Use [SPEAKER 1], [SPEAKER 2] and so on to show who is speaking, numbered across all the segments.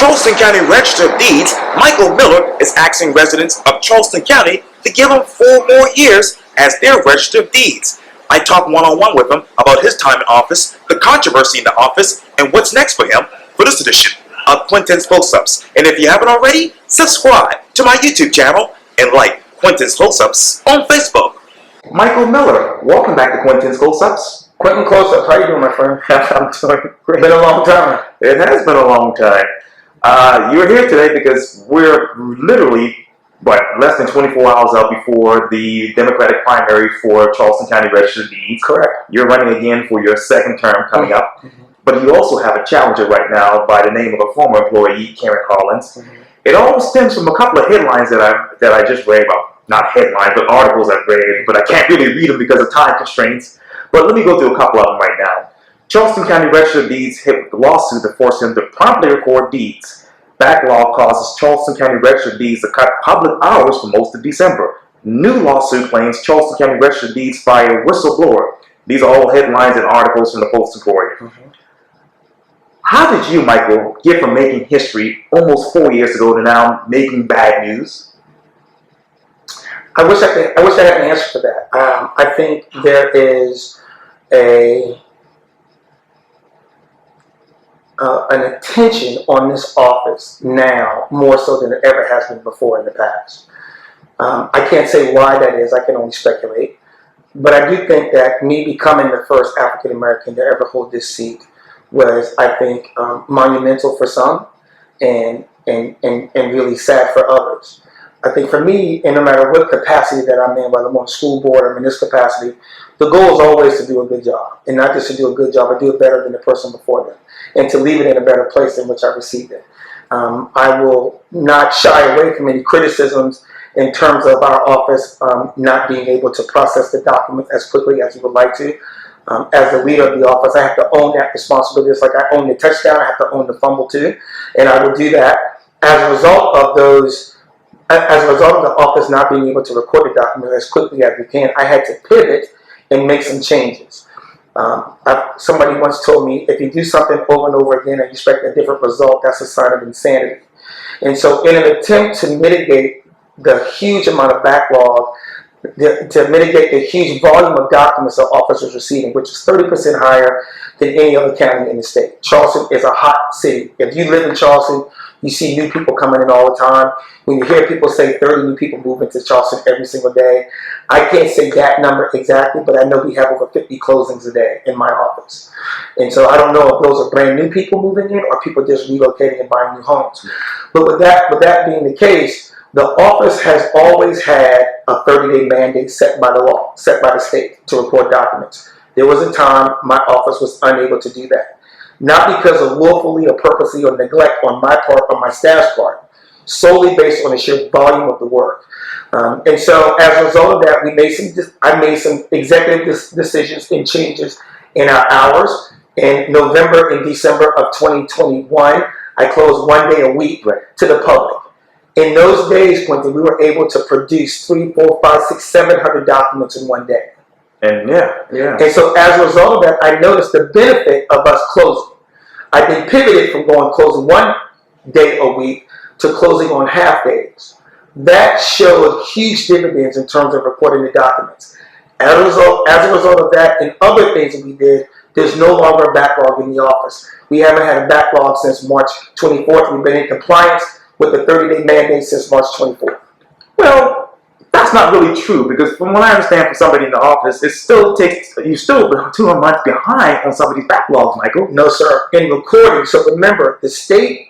[SPEAKER 1] Charleston County Register of Deeds, Michael Miller is asking residents of Charleston County to give him 4 more years as their Register of Deeds. I talked one-on-one with him about his time in office, the controversy in the office, and what's next for him for this edition of Quintin's Close-Ups. And if you haven't already, subscribe to my YouTube channel and like Quintin's Close-Ups on Facebook. Michael Miller, welcome back to Quintin's Close-Ups.
[SPEAKER 2] Quintin Close-Ups, how you doing, my friend? I'm doing great. It's been a long time.
[SPEAKER 1] It has been a long time. You're here today because we're literally, less than 24 hours out before the Democratic primary for Charleston County Register of Deeds.
[SPEAKER 2] Correct.
[SPEAKER 1] You're running again for your second term coming up. Mm-hmm. But you also have a challenger right now by the name of a former employee, Karen Collins. Mm-hmm. It all stems from a couple of headlines that I just read about. Not headlines, but articles I've read. But I can't really read them because of time constraints. But let me go through a couple of them right now. Charleston County Register of Deeds hit with a lawsuit to force him to promptly record deeds. Backlog causes Charleston County Register of Deeds to cut public hours for most of December. New lawsuit claims Charleston County Register of Deeds fire whistleblower. These are all headlines and articles from the Post and Courier. Mm-hmm. How did you, Michael, get from making history almost 4 years ago to now making bad news?
[SPEAKER 2] I wish I had an answer for that. I think there is an attention on this office now more so than it ever has been before in the past. I can't say why that is. I can only speculate. But I do think that me becoming the first African American to ever hold this seat was, I think, monumental for some and really sad for others. I think for me, and no matter what capacity that I'm in, whether I'm on school board or in this capacity, the goal is always to do a good job. And not just to do a good job, but do it better than the person before them. And to leave it in a better place in which I received it. I will not shy away from any criticisms in terms of our office not being able to process the documents as quickly as we would like to. As the leader of the office, I have to own that responsibility. It's like I own the touchdown, I have to own the fumble too. And I will do that. As a result of the office not being able to record the document as quickly as we can, I had to pivot and make some changes. Somebody once told me, if you do something over and over again and you expect a different result, that's a sign of insanity. And so in an attempt to mitigate the huge amount of backlog, to mitigate the huge volume of documents the office was receiving, which is 30% higher than any other county in the state. Charleston is a hot city. If you live in Charleston, you see new people coming in all the time. When you hear people say 30 new people move into Charleston every single day, I can't say that number exactly, but I know we have over 50 closings a day in my office. And so I don't know if those are brand new people moving in or people just relocating and buying new homes. But with that being the case, the office has always had a 30-day mandate set by the law, set by the state to record documents. There was a time my office was unable to do that. Not because of willfully or purposely or neglect on my part or my staff's part, solely based on the sheer volume of the work. And so as a result of that, I made some executive decisions and changes in our hours. In November and December of 2021, I closed 1 day a week to the public. In those days, Quintin, we were able to produce 300, 400, 500, 600, 700 documents in 1 day.
[SPEAKER 1] And yeah.
[SPEAKER 2] And so as a result of that, I noticed the benefit of us closing. I then pivoted from closing 1 day a week to closing on half days. That showed huge dividends in terms of recording the documents. As a result of that and other things that we did, there's no longer a backlog in the office. We haven't had a backlog since March 24th. We've been in compliance with the 30-day mandate since March 24th.
[SPEAKER 1] Well, that's not really true, because from what I understand from somebody in the office, you're still 2 months behind on some of these backlogs, Michael.
[SPEAKER 2] No, sir. In recording. So remember, the state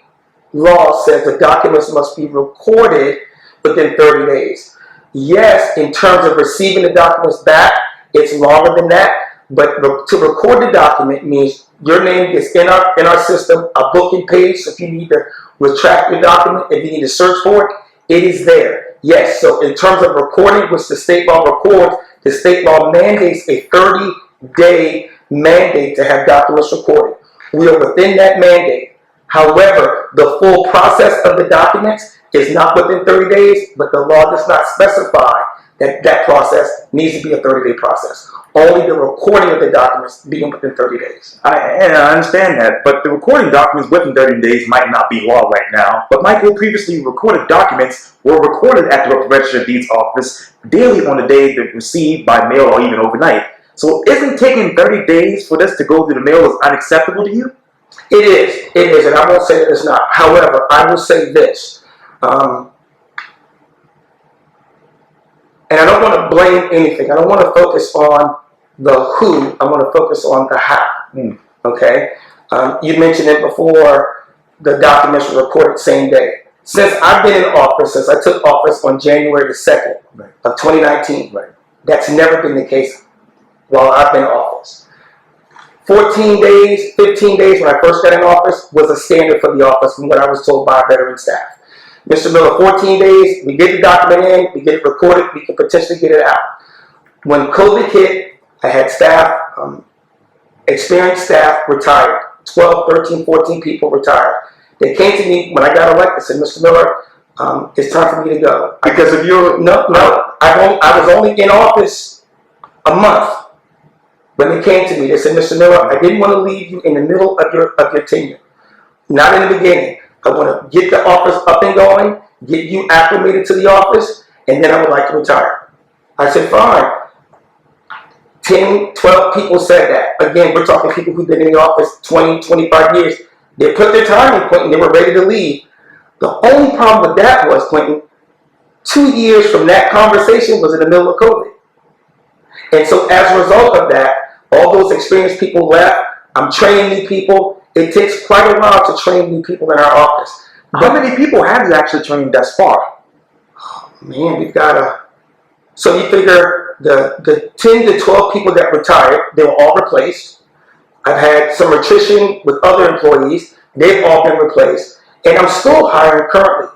[SPEAKER 2] law says the documents must be recorded within 30 days. Yes, in terms of receiving the documents back, it's longer than that. But to record the document means your name is in our system, a booking page. So if you need to retract your document, if you need to search for it, it is there. Yes, so in terms of recording, which the state law records, the state law mandates a 30-day mandate to have documents recorded. We are within that mandate. However, the full process of the documents is not within 30 days, but the law does not specify that process needs to be a 30-day process. Only the recording of the documents being within 30 days.
[SPEAKER 1] I understand that, but the recording documents within 30 days might not be law right now. But Michael, previously recorded documents were recorded at the Register of Deeds office daily on the day they're received by mail or even overnight. So isn't taking 30 days for this to go through the mail is unacceptable to you?
[SPEAKER 2] It is, and I won't say that it's not. However, I will say this. And I don't want to blame anything. I don't want to focus on the who. I want to focus on the how. Okay? You mentioned it before, the documents were recorded same day. Since I've been in office, since I took office on January the 2nd of 2019, that's never been the case while I've been in office. 14 days, 15 days when I first got in office was a standard for the office from what I was told by our veteran staff. Mr. Miller, 14 days, we get the document in, we get it recorded, we can potentially get it out. When COVID hit, I had staff, experienced staff retired. 12, 13, 14 people retired. They came to me when I got elected and said, Mr. Miller, it's time for me to go.
[SPEAKER 1] Because of your...
[SPEAKER 2] No, I was only in office a month. When they came to me, they said, Mr. Miller, I didn't want to leave you in the middle of your tenure. Not in the beginning. I want to get the office up and going, get you acclimated to the office, and then I would like to retire. I said, fine. 10, 12 people said that. Again, we're talking people who've been in the office 20, 25 years. They put their time in, Quintin. They were ready to leave. The only problem with that was, Quintin, 2 years from that conversation was in the middle of COVID. And so as a result of that, all those experienced people left. I'm training new people. It takes quite a while to train new people in our office.
[SPEAKER 1] How many people have you actually trained thus far?
[SPEAKER 2] Oh, man, we've got a... So you figure the 10 to 12 people that retired, they were all replaced. I've had some attrition with other employees. They've all been replaced. And I'm still hiring currently.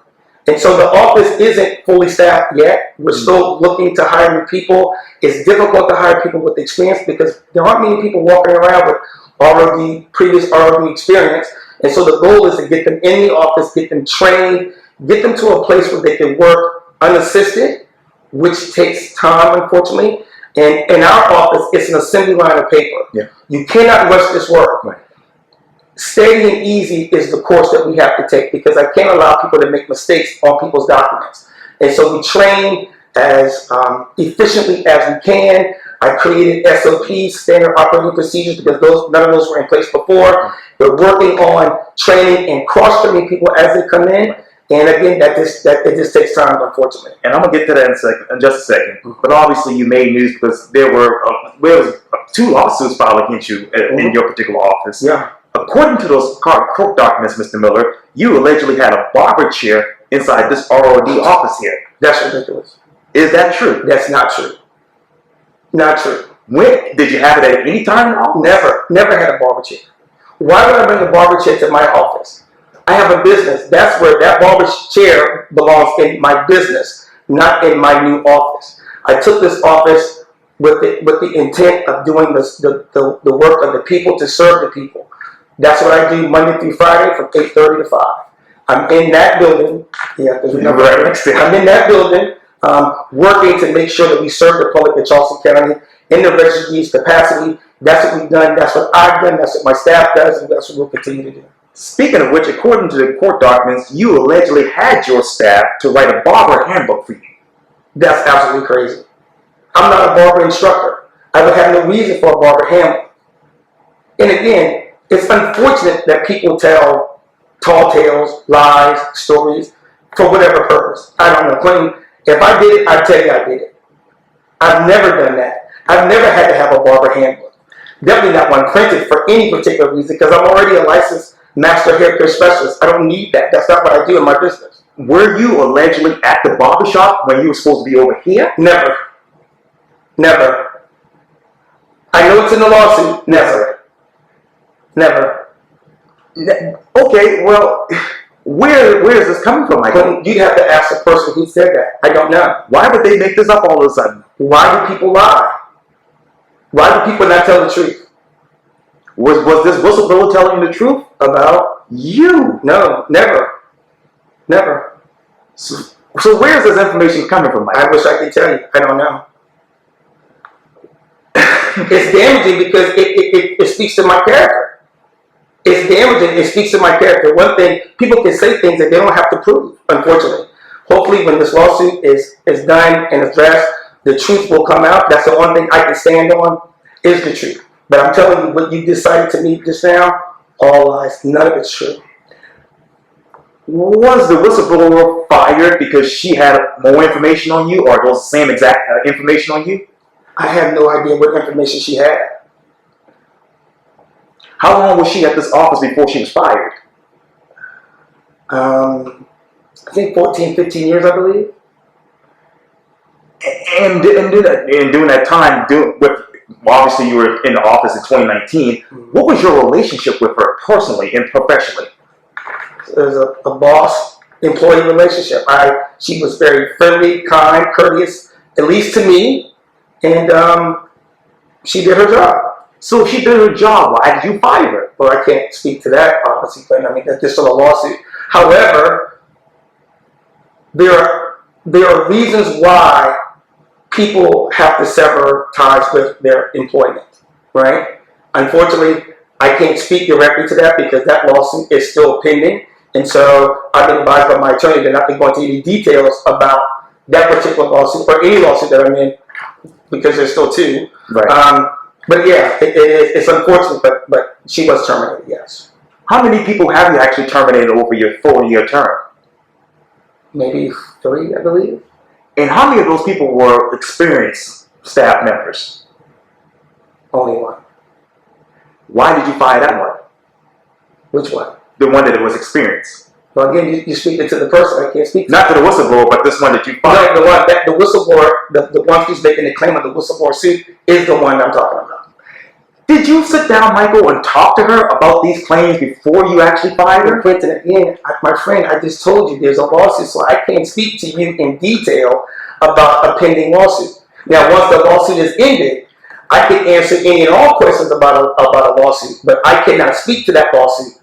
[SPEAKER 2] And so the office isn't fully staffed yet. We're still looking to hire new people. It's difficult to hire people with experience because there aren't many people walking around with previous ROD experience. And so the goal is to get them in the office, get them trained, get them to a place where they can work unassisted, which takes time, unfortunately. And in our office, it's an assembly line of paper.
[SPEAKER 1] Yeah.
[SPEAKER 2] You cannot rush this work. Right. Steady and easy is the course that we have to take because I can't allow people to make mistakes on people's documents. And so we train as efficiently as we can. I created SOPs, standard operating procedures, because none of those were in place before. We're working on training and cross-training people as they come in. And again, it just takes time, unfortunately.
[SPEAKER 1] And I'm gonna get to that in just a second. But obviously, you made news because there was 2 lawsuits filed against you in your particular office.
[SPEAKER 2] Yeah.
[SPEAKER 1] According to those court documents, Mr. Miller, you allegedly had a barber chair inside this ROD office here.
[SPEAKER 2] That's ridiculous.
[SPEAKER 1] Is that true?
[SPEAKER 2] That's not true. Not true.
[SPEAKER 1] When did you have it at any time in the office?
[SPEAKER 2] Never had a barber chair. Why would I bring a barber chair to my office? I have a business. That's where that barber chair belongs, in my business, not in my new office. I took this office with the intent of doing the work of the people to serve the people. That's what I do Monday through Friday from 8:30 to 5. I'm in that building. Yeah, I'm in that building working to make sure that we serve the public of Charleston County in the Register of Deeds capacity. That's what we've done. That's what I've done. That's what my staff does, and that's what we'll continue to do.
[SPEAKER 1] Speaking of which, according to the court documents, you allegedly had your staff to write a barber handbook for you.
[SPEAKER 2] That's absolutely crazy. I'm not a barber instructor. I would have no reason for a barber handbook. And again, it's unfortunate that people tell tall tales, lies, stories, for whatever purpose. I don't know. Quintin, if I did it, I'd tell you I did it. I've never done that. I've never had to have a barber handbook. Definitely not one printed for any particular reason because I'm already a licensed master haircare specialist. I don't need that. That's not what I do in my business.
[SPEAKER 1] Were you allegedly at the barbershop when you were supposed to be over here?
[SPEAKER 2] Never. Never. I know it's in the lawsuit. Never. Never.
[SPEAKER 1] Okay, well, where is this coming from, Michael?
[SPEAKER 2] You'd have to ask the person who said that. I don't know.
[SPEAKER 1] Why would they make this up all of a sudden?
[SPEAKER 2] Why do people lie? Why do people not tell the truth?
[SPEAKER 1] Was this whistleblower telling you the truth
[SPEAKER 2] about
[SPEAKER 1] you?
[SPEAKER 2] No, never. Never.
[SPEAKER 1] So, So where is this information coming from, Mike?
[SPEAKER 2] I wish I could tell you. I don't know. It's damaging because it speaks to my character. It's damaging. It speaks to my character. One thing, people can say things that they don't have to prove, unfortunately. Hopefully when this lawsuit is done and addressed, the truth will come out. That's the only thing I can stand on is the truth. But I'm telling you, what you decided to me just now, all lies. None of it's true.
[SPEAKER 1] Was the whistleblower fired because she had more information on you, or those same exact information on you?
[SPEAKER 2] I have no idea what information she had.
[SPEAKER 1] How long was she at this office before she was fired?
[SPEAKER 2] I think 14, 15 years, I believe.
[SPEAKER 1] And during that time, obviously you were in the office in 2019. What was your relationship with her personally and professionally?
[SPEAKER 2] It was a boss-employee relationship. She was very friendly, kind, courteous, at least to me, and she did her job.
[SPEAKER 1] So if she did her job, why did you fire her?
[SPEAKER 2] Well, I can't speak to that, obviously, but I mean, that's just a lawsuit. However, there are reasons why people have to sever ties with their employment, right? Unfortunately, I can't speak directly to that because that lawsuit is still pending. And so I've been advised by my attorney to not go into any details about that particular lawsuit or any lawsuit that I'm in because there's still two.
[SPEAKER 1] Right.
[SPEAKER 2] But yeah, it's unfortunate, but she was terminated, yes.
[SPEAKER 1] How many people have you actually terminated over your 4-year term?
[SPEAKER 2] Maybe 3, I believe.
[SPEAKER 1] And how many of those people were experienced staff members?
[SPEAKER 2] Only one.
[SPEAKER 1] Why did you fire that one?
[SPEAKER 2] Which one?
[SPEAKER 1] The one that was experienced.
[SPEAKER 2] Well, again, you're speaking to the person. I can't speak to.
[SPEAKER 1] Not to the whistleblower, but this one that you fired.
[SPEAKER 2] No, the whistleblower, the one who's making the claim of the whistleblower suit is the one I'm talking about.
[SPEAKER 1] Did you sit down, Michael, and talk to her about these claims before you actually fired her?
[SPEAKER 2] Quintin, again, my friend, I just told you there's a lawsuit, so I can't speak to you in detail about a pending lawsuit. Now, once the lawsuit is ended, I can answer any and all questions about a lawsuit, but I cannot speak to that lawsuit.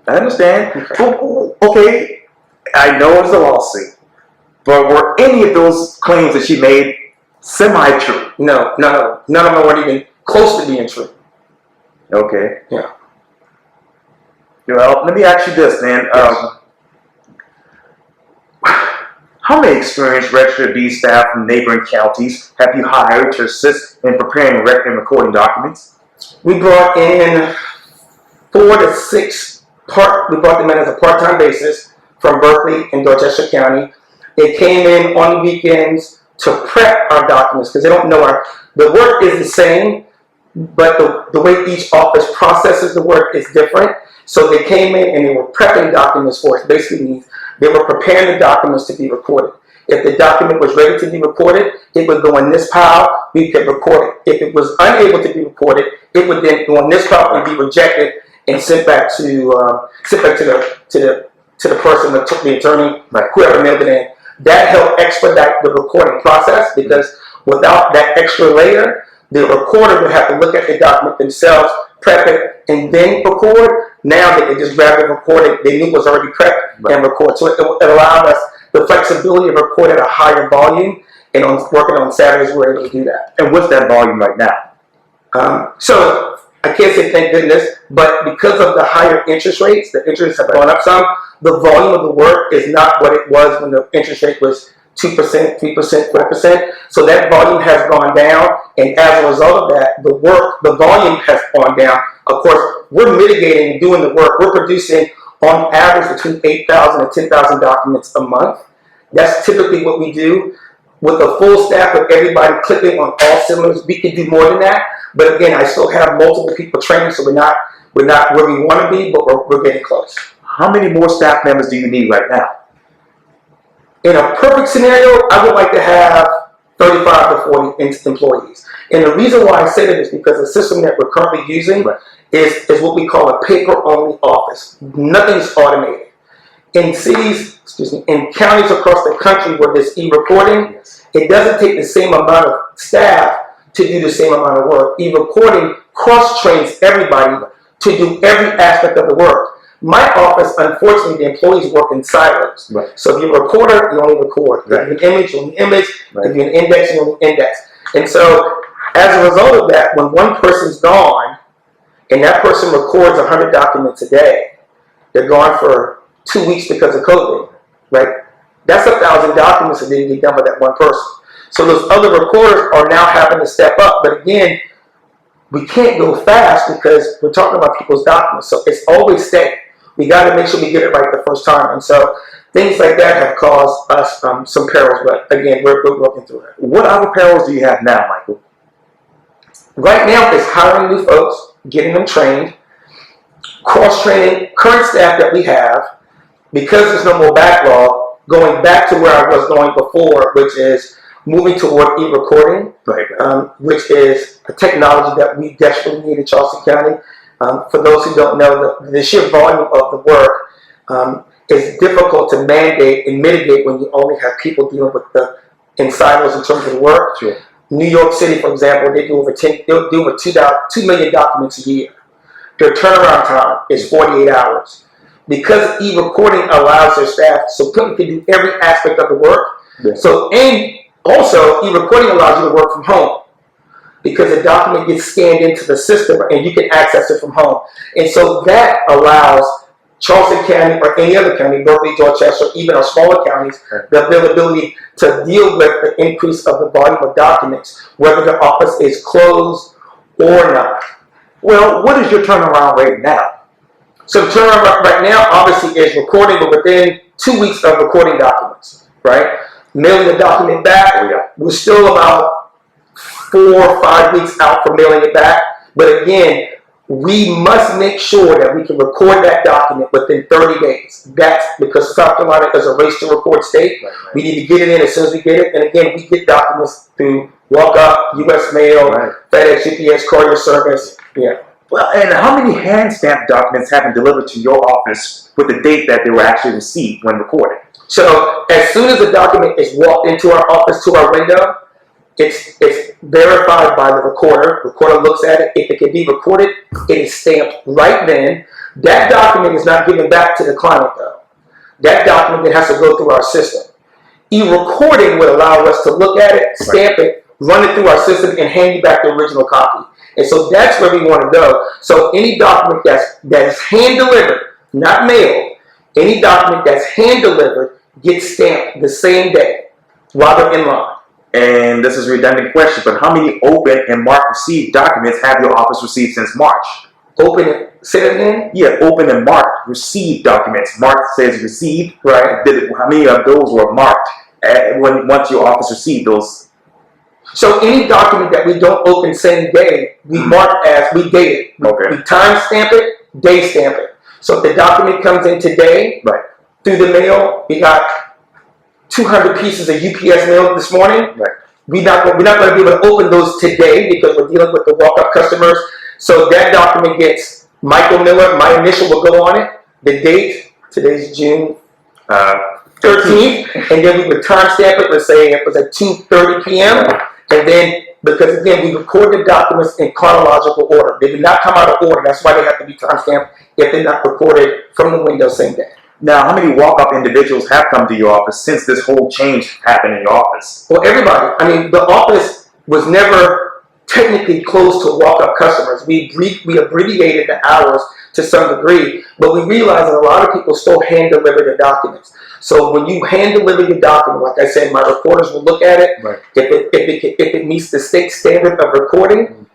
[SPEAKER 1] I understand. Okay, I know it's a lawsuit, but were any of those claims that she made semi-true?
[SPEAKER 2] No, none of them weren't even close to being true.
[SPEAKER 1] Okay.
[SPEAKER 2] Yeah.
[SPEAKER 1] Well, let me ask you this, man. How many experienced registered deed staff from neighboring counties have you hired to assist in preparing record and recording documents?
[SPEAKER 2] We brought in 4 to 6. We brought them in as a part-time basis from Berkeley and Dorchester County. They came in on weekends to prep our documents because they don't know the work is the same, but the way each office processes the work is different. So they came in and they were prepping documents for us. Basically means they were preparing the documents to be recorded. If the document was ready to be recorded, it would go in this pile, we could record it. If it was unable to be recorded, it would then go in this pile and be rejected and sent back to the person that took the attorney,
[SPEAKER 1] right,
[SPEAKER 2] whoever mailed it in. That helped expedite the recording process because without that extra layer, the recorder would have to look at the document themselves, prep it, and then record. Now they could just grab and record it. They knew it was already prepped and record. So it allowed us the flexibility of recording at a higher volume, and on working on Saturdays, we're able to do that.
[SPEAKER 1] And what's that volume right now?
[SPEAKER 2] So I can't say thank goodness, but because of the higher interest rates, the interest have gone up some. The volume of the work is not what it was when the interest rate was 2%, 3%, 4%. So that volume has gone down, and as a result of that, the volume has gone down. Of course, we're mitigating and doing the work. We're producing on average between 8,000 and 10,000 documents a month. That's typically what we do. With a full staff of everybody clicking on all cylinders, we can do more than that. But again, I still have multiple people training, so we're not where we want to be, but we're getting close.
[SPEAKER 1] How many more staff members do you need right now?
[SPEAKER 2] In a perfect scenario, I would like to have 35 to 40 employees. And the reason why I say that is because the system that we're currently using is what we call a paper-only office. Nothing's automated. In cities, in counties across the country where there's e-recording, it doesn't take the same amount of staff to do the same amount of work. E-recording cross-trains everybody to do every aspect of the work. My office, unfortunately, the employees work in silos.
[SPEAKER 1] Right.
[SPEAKER 2] So if you're a recorder, you only record.
[SPEAKER 1] Right.
[SPEAKER 2] If you're an image, you only image.
[SPEAKER 1] Right.
[SPEAKER 2] If you're an index, you only index. And so as a result of that, when one person's gone and that person records 100 documents a day, they're gone for 2 weeks because of COVID, right? That's 1,000 documents that didn't get done by that one person. So those other recorders are now having to step up. But again, we can't go fast because we're talking about people's documents. So it's always steady. We got to make sure we get it right the first time. And so things like that have caused us some perils. But again, we're working through it.
[SPEAKER 1] What other perils do you have now, Michael?
[SPEAKER 2] Right now, it's hiring new folks, getting them trained, cross-training current staff that we have, because there's no more backlog, going back to where I was going before, which is moving toward e-recording, which is a technology that we desperately need in Charleston County. For those who don't know, the sheer volume of the work is difficult to mandate and mitigate when you only have people dealing with in silos in terms of the work.
[SPEAKER 1] Sure.
[SPEAKER 2] New York City, for example, they do over 2 million documents a year. Their turnaround time is 48 hours. Because e-recording allows their staff, so Quintin can do every aspect of the work.
[SPEAKER 1] Yeah.
[SPEAKER 2] So, and also, e-recording allows you to work from home because the document gets scanned into the system and you can access it from home. And so that allows Charleston County or any other county, Berkeley, Dorchester, even our smaller counties, the availability to deal with the increase of the volume of documents, whether the office is closed or not.
[SPEAKER 1] Well, what is your turnaround rate now?
[SPEAKER 2] So the turnaround right now obviously is recording, but within 2 weeks of recording documents, right? Mailing the document back, we're still about 4 or 5 weeks out from mailing it back. But again, we must make sure that we can record that document within 30 days. That's because South Carolina is a race to record state. Right. We need to get it in as soon as we get it. And again, we get documents through walk-up, U.S. mail, FedEx, UPS, courier service. Yeah.
[SPEAKER 1] Well, and how many hand-stamped documents have been delivered to your office with the date that they were actually received when recorded? So as soon as the document is walked into our office to our window, it's verified by the recorder. The recorder looks at it. If it can be recorded, it is stamped right then. That document is not given back to the client, though. That document then has to go through our system. E-recording would allow us to look at it, stamp it, run it through our system, and hand you back the original copy. And so that's where we want to go. So any document that's hand-delivered, not mailed, any document that's hand-delivered gets stamped the same day while they're in line. And this is a redundant question, but how many open and marked received documents have your office received since March?
[SPEAKER 2] Open, say that again?
[SPEAKER 1] Yeah, open and marked received documents. Marked says received.
[SPEAKER 2] Right.
[SPEAKER 1] How many of those were marked once your office received those?
[SPEAKER 2] So any document that we don't open same day, we mark as, we date it.
[SPEAKER 1] Okay.
[SPEAKER 2] We time stamp it, day stamp it. So if the document comes in today, through the mail, we got 200 pieces of UPS mail this morning.
[SPEAKER 1] Right.
[SPEAKER 2] We're not going to be able to open those today because we're dealing with the walk-up customers. So that document gets Michael Miller, my initial will go on it, the date, today's June 13th, and then we would time stamp it, let's say it was at 2:30 p.m. And then, because again, we record the documents in chronological order. They do not come out of order. That's why they have to be time stamped if they're not recorded from the window same day.
[SPEAKER 1] Now, how many walk-up individuals have come to your office since this whole change happened in your office?
[SPEAKER 2] Well, everybody. I mean, the office was never technically closed to walk-up customers. We abbreviated the hours to some degree, but we realized that a lot of people still hand-deliver their documents. So when you hand-deliver your document, like I said, my recorders will look at it.
[SPEAKER 1] Right.
[SPEAKER 2] If it meets the state standard of recording,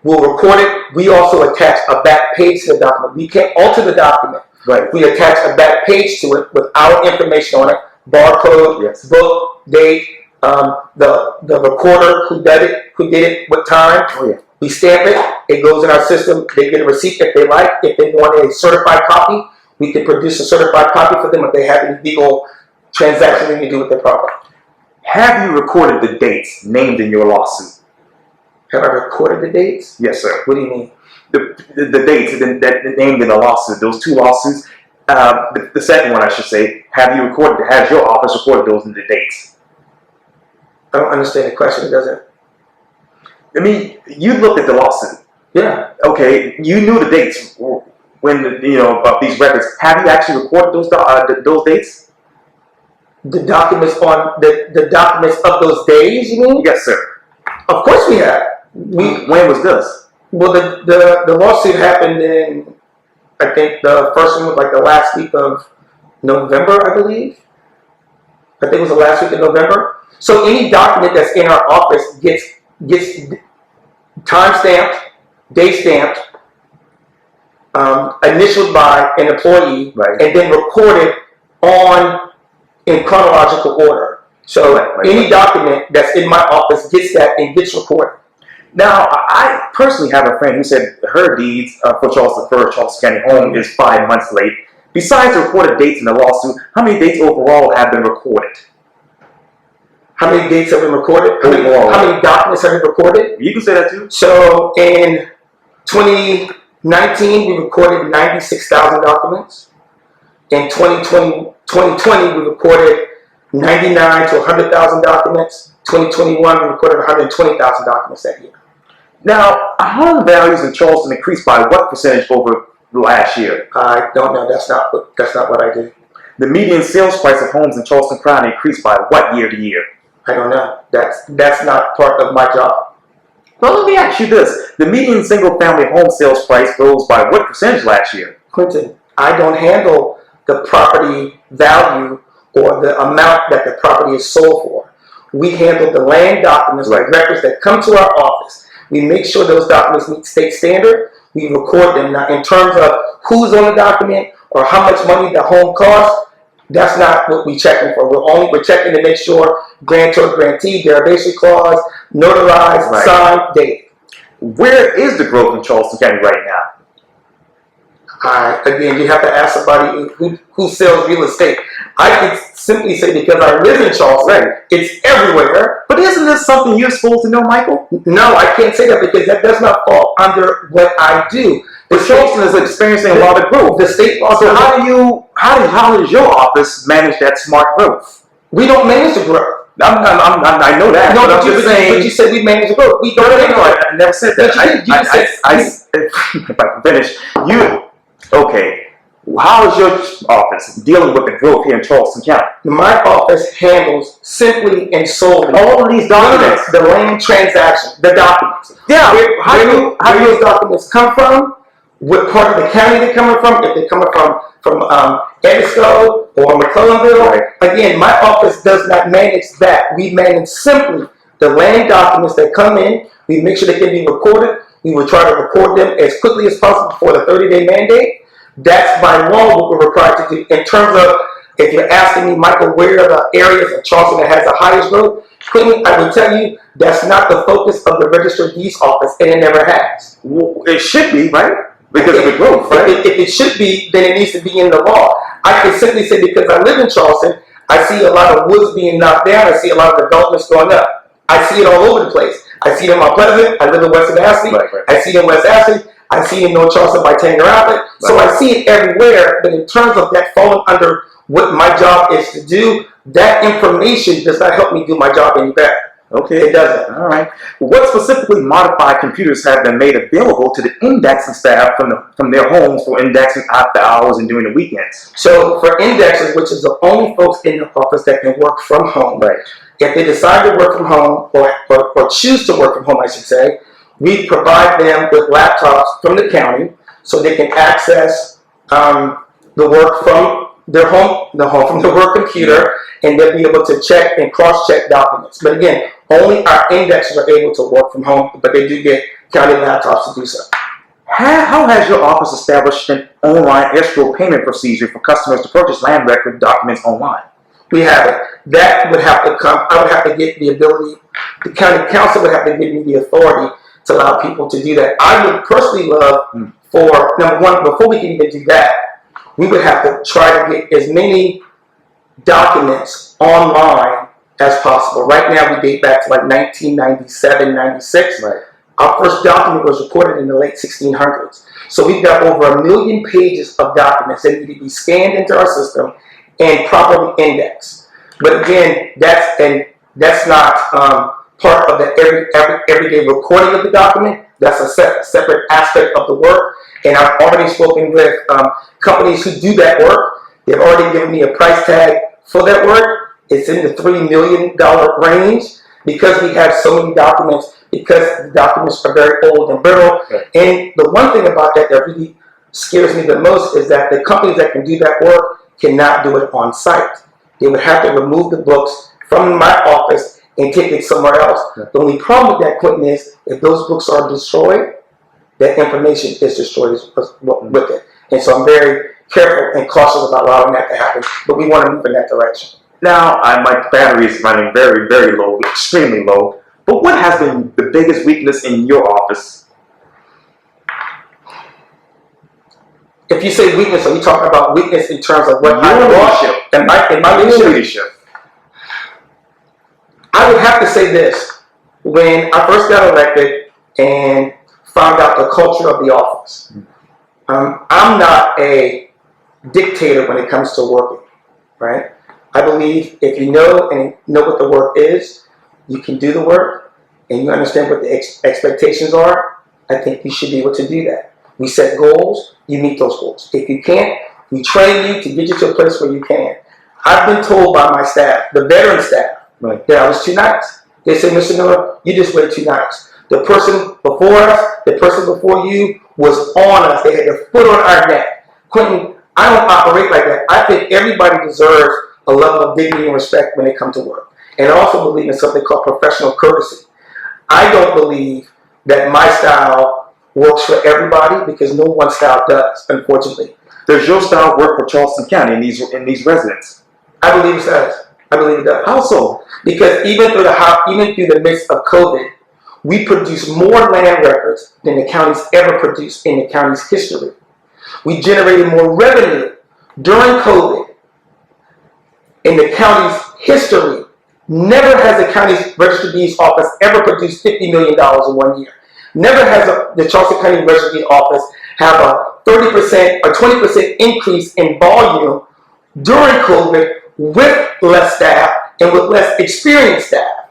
[SPEAKER 2] we'll record it. We also attach a back page to the document. We can't alter the document.
[SPEAKER 1] Right.
[SPEAKER 2] We attach a back page to it with our information on it, barcode, book, date, the recorder who did it, what time.
[SPEAKER 1] Oh, yeah.
[SPEAKER 2] We stamp it. It goes in our system. They get a receipt if they like. If they want a certified copy, we can produce a certified copy for them if they have any legal transaction they need to do with their property.
[SPEAKER 1] Have you recorded the dates named in your lawsuit?
[SPEAKER 2] Have I recorded the dates?
[SPEAKER 1] Yes, sir.
[SPEAKER 2] What do you mean?
[SPEAKER 1] The dates that named in the lawsuit, those 2 lawsuits. The second one, I should say, has your office recorded those in the dates?
[SPEAKER 2] I don't understand the question. It doesn't.
[SPEAKER 1] I mean, you looked at the lawsuit.
[SPEAKER 2] Yeah.
[SPEAKER 1] Okay, you knew the dates about these records, have you actually recorded those dates?
[SPEAKER 2] The documents on the documents of those days, you mean?
[SPEAKER 1] Yes, sir.
[SPEAKER 2] Of course we have.
[SPEAKER 1] When was this?
[SPEAKER 2] Well, the lawsuit happened in, I think the first one was like the last week of November, I believe. I think it was the last week of November. So any document that's in our office gets time stamped, date stamped, initialed by an employee,
[SPEAKER 1] right,
[SPEAKER 2] and then recorded in chronological order. So any document that's in my office gets that and gets recorded.
[SPEAKER 1] Now, I personally have a friend who said her deeds for Charleston County home is 5 months late. Besides the recorded dates in the lawsuit, how many dates overall have been recorded?
[SPEAKER 2] How many dates have been recorded? How many documents have been recorded?
[SPEAKER 1] You can say that too.
[SPEAKER 2] So in 2019, we recorded 96,000 documents. In 2020, we recorded 99 to 100,000 documents. 2021, we recorded 120,000 documents that year.
[SPEAKER 1] Now, home values in Charleston increased by what percentage over the last year?
[SPEAKER 2] I don't know. That's not what I do.
[SPEAKER 1] The median sales price of homes in Charleston County increased by what year to year?
[SPEAKER 2] I don't know. That's not part of my job.
[SPEAKER 1] Well, let me ask you this. The median single-family home sales price rose by what percentage last year?
[SPEAKER 2] Quintin, I don't handle the property value or the amount that the property is sold for. We handle the land documents, the records that come to our office. We make sure those documents meet state standard. We record them. Now, in terms of who's on the document or how much money the home costs, that's not what we're checking for. We're checking to make sure grantor, grantee, derivation clause, notarized, signed, dated.
[SPEAKER 1] Where is the growth in Charleston County right now?
[SPEAKER 2] Again, you have to ask somebody who sells real estate. I can simply say because I live in Charleston, it's everywhere.
[SPEAKER 1] But isn't this something you're supposed to know, Michael?
[SPEAKER 2] No, I can't say that because that does not fall under what I do.
[SPEAKER 1] But Charleston is experiencing a lot of growth.
[SPEAKER 2] The state law.
[SPEAKER 1] So how does your office manage that smart growth?
[SPEAKER 2] We don't manage the growth.
[SPEAKER 1] I know that.
[SPEAKER 2] No,
[SPEAKER 1] but
[SPEAKER 2] you said we manage the growth. We don't.
[SPEAKER 1] No, I never said that. If I can finish, okay. How is your office dealing with the growth here in Charleston County?
[SPEAKER 2] My office handles simply and solely
[SPEAKER 1] all of these documents,
[SPEAKER 2] the land transaction, the documents.
[SPEAKER 1] Yeah.
[SPEAKER 2] How do those documents come from? What part of the county they're coming from? If they're coming from Edisco or McClellanville. Again, my office does not manage that. We manage simply the land documents that come in. We make sure they can be recorded. We will try to record them as quickly as possible before the 30-day mandate. That's by law what we're required to do. In terms of, if you're asking me, Michael, where are the areas of Charleston that has the highest growth? Quintin, I will tell you, that's not the focus of the Register of Deeds office, and it never has.
[SPEAKER 1] Well, it should be, right? Because of the growth, right?
[SPEAKER 2] If it should be, then it needs to be in the law. I can simply say because I live in Charleston, I see a lot of woods being knocked down. I see a lot of developments going up. I see it all over the place. I see it in Mount Pleasant. I live in West Ashley. I see it in West Ashley. I see it in North Charleston by Tanger Outlet. So I see it everywhere. But in terms of that falling under what my job is to do, that information does not help me do my job any better.
[SPEAKER 1] Okay.
[SPEAKER 2] It doesn't.
[SPEAKER 1] All right. What specifically modified computers have been made available to the indexing staff from their homes for indexing after hours and during the weekends?
[SPEAKER 2] So for indexers, which is the only folks in the office that can work from home, if they decide to work from home or choose to work from home, I should say, we provide them with laptops from the county so they can access the work from their home, from the work computer, and they'll be able to check and cross-check documents. But again, only our indexers are able to work from home, but they do get county laptops to do so.
[SPEAKER 1] How has your office established an online escrow payment procedure for customers to purchase land record documents online?
[SPEAKER 2] We have it. That would have to come, I would have to get the ability, the county council would have to give me the authority to allow people to do that. I would personally love for, number one, before we can even do that, we would have to try to get as many documents online as possible. Right now, we date back to like 1997, 96. Our first document was recorded in the late 1600s. So we've got over 1 million pages of documents that need to be scanned into our system and properly indexed. But again, that's not part of the everyday recording of the document. That's a separate aspect of the work. and I've already spoken with companies who do that work. They've already given me a price tag for that work. It's in the $3 million range because we have so many documents, because the documents are very old and brittle.
[SPEAKER 1] Right.
[SPEAKER 2] And the one thing about that that really scares me the most is that the companies that can do that work cannot do it on site. They would have to remove the books from my office and take it somewhere else. Yeah. The only problem with that, Quintin, is if those books are destroyed, that information is destroyed with it. And so I'm very careful and cautious about allowing that to happen, but we want to move in that direction.
[SPEAKER 1] Now, my battery is running very, very low, extremely low. But what has been the biggest weakness in your office?
[SPEAKER 2] If you say weakness, are you talking about weakness in terms of what
[SPEAKER 1] your leadership?
[SPEAKER 2] In my leadership? I would have to say this. When I first got elected and found out the culture of the office, I'm not a dictator when it comes to working, right? I believe if you know what the work is, you can do the work, and you understand what the expectations are, I think you should be able to do that. We set goals, you meet those goals. If you can't, we train you to get you to a place where you can. I've been told by my staff, the veteran staff, right, that I was too nice. They say, Mr. Miller, you just way too nice. The person before us, the person before you was on us. They had their foot on our neck. Quintin, I don't operate like that. I think everybody deserves a level of dignity and respect when they come to work. And I also believe in something called professional courtesy. I don't believe that my style works for everybody because no one style does, unfortunately.
[SPEAKER 1] Does your style work for Charleston County and these residents?
[SPEAKER 2] I believe it does. I believe it does.
[SPEAKER 1] How so?
[SPEAKER 2] Because even through the midst of COVID, we produce more land records than the county's ever produced in the county's history. We generated more revenue during COVID in the county's history. Never has the county's registered deeds office ever produced $50 million in 1 year. Never has the Charleston County registered deeds office have a 30% or 20% increase in volume during COVID with less staff and with less experienced staff.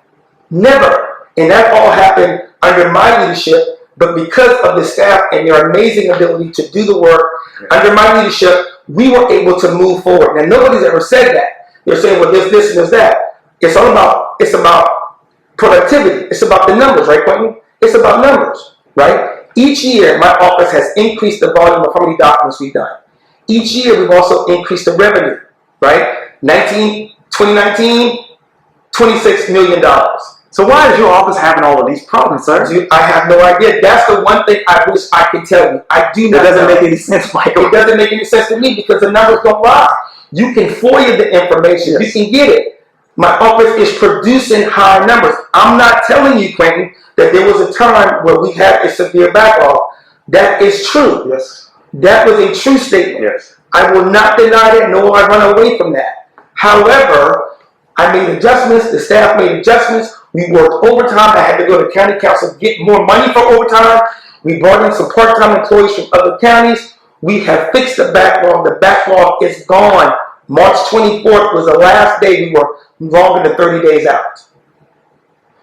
[SPEAKER 2] Never. And that all happened under my leadership, but because of the staff and their amazing ability to do the work, under my leadership, we were able to move forward. Now, nobody's ever said that. They're saying, well, there's this and there's that. It's about productivity. It's about the numbers, right, Quintin? It's about numbers, right? Each year, my office has increased the volume of how many documents we've done. Each year, we've also increased the revenue, right? 2019, $26 million.
[SPEAKER 1] So why is your office having all of these problems, sir?
[SPEAKER 2] Dude, I have no idea. That's the one thing I wish I could tell you. I do not.
[SPEAKER 1] It doesn't make any sense, Michael.
[SPEAKER 2] It doesn't make any sense to me because the numbers don't lie. You can FOIA the information. Yes. You can get it. My office is producing high numbers. I'm not telling you, Quintin, that there was a time where we had a severe backlog. That is true. Yes. That was a true statement. Yes. I will not deny that, nor will I run away from that. However, I made adjustments. The staff made adjustments. We worked overtime. I had to go to county council to get more money for overtime. We brought in some part-time employees from other counties. We have fixed the backlog. The backlog is gone. March 24th was the last day we were longer than 30 days out.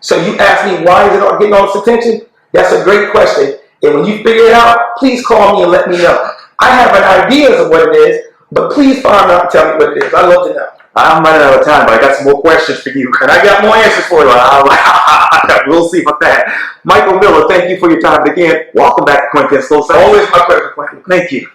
[SPEAKER 2] So you ask me, why is it all getting all this attention? That's a great question. And when you figure it out, please call me and let me know. I have an idea of what it is, but please find out and tell me what it is. I'd love to know. I'm running out of time, but I got some more questions for you. And I got more answers for you. We'll see about that. Michael Miller, thank you for your time. Again, welcome back to Quintin Slow. Always my pleasure, Quintin. Thank you.